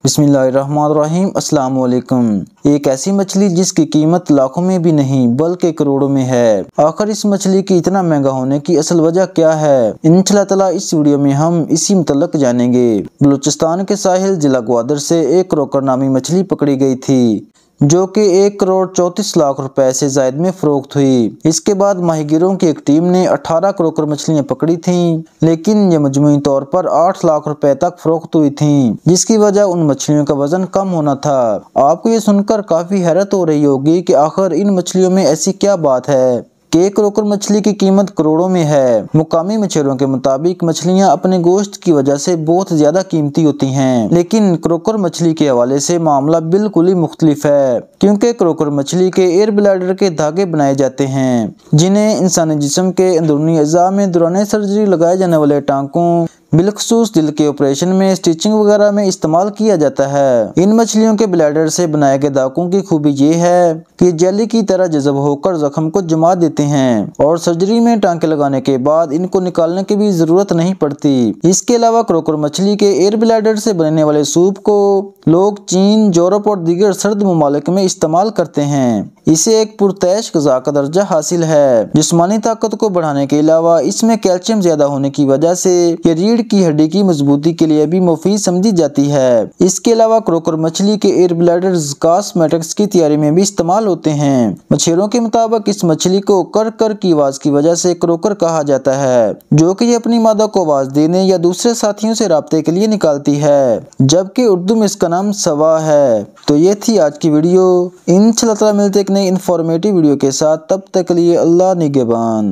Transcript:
बिस्मिल्लाहिर्रहमानिर्रहीम। अस्सलाम वालेकुम। एक ऐसी मछली जिसकी कीमत लाखों में भी नहीं बल्कि करोड़ों में है। आखिर इस मछली की इतना महंगा होने की असल वजह क्या है, इंशाअल्लाह इस वीडियो में हम इसी मुतल्लक जानेंगे। बलूचिस्तान के साहिल जिला ग्वादर से एक क्रोकर नामी मछली पकड़ी गई थी जो कि 1,34,00,000 रुपए से जायद में फरोख्त हुई। इसके बाद माहिगीरों की एक टीम ने 18 क्रोकर मछलियां पकड़ी थीं, लेकिन ये मजमूई तौर पर 8 लाख रुपए तक फरोख्त हुई थीं, जिसकी वजह उन मछलियों का वजन कम होना था। आपको ये सुनकर काफी हैरत हो रही होगी कि आखिर इन मछलियों में ऐसी क्या बात है कि एक क्रोकर मछली की कीमत करोड़ों में है। मुकामी मछुआरों के मुताबिक मछलियां अपने गोश्त की वजह से बहुत ज्यादा कीमती होती हैं, लेकिन क्रोकर मछली के हवाले से मामला बिल्कुल ही मुख्तलिफ है, क्योंकि क्रोकर मछली के एयर ब्लैडर के धागे बनाए जाते हैं जिन्हें इंसानी जिस्म के अंदरूनी अज़ा में दौरान सर्जरी लगाए जाने वाले टांकों, बिलखसूस दिल के ऑपरेशन में स्टिचिंग वगैरह में इस्तेमाल किया जाता है। इन मछलियों के ब्लैडर से बनाए गए धागों की खूबी ये है कि जेली की तरह जज़ब होकर जख्म को जमा देते हैं और सर्जरी में टांके लगाने के बाद इनको निकालने की भी जरूरत नहीं पड़ती। इसके अलावा क्रोकर मछली के एयर ब्लैडर से बनने वाले सूप को लोग चीन, यूरोप और दीगर सर्द ममालिक में इस्तेमाल करते हैं। इसे एक पुरतैश ग़िज़ा का दर्जा हासिल है। जिस्मानी ताकत को बढ़ाने के अलावा इसमें कैल्शियम ज्यादा होने की वजह से ये रीढ़ की हड्डी की मजबूती के लिए भी मुफीद समझी जाती है। इसके अलावा क्रोकर मछली के एयर ब्लैडर कॉस्मेटिक्स की तैयारी में भी इस्तेमाल होते हैं। मछुआरों के मुताबिक इस मछली को कर कर की आवाज की वजह से क्रोकर कहा जाता है, जो कि ये अपनी मादा को आवाज देने या दूसरे साथियों से राब्ते के लिए निकालती है, जबकि उर्दू में इसका नाम सवा है। तो ये थी आज की वीडियो। इंशाअल्लाह मिलते एक नई इंफॉर्मेटिव वीडियो के साथ, तब तक के लिए अल्लाह निगहबान।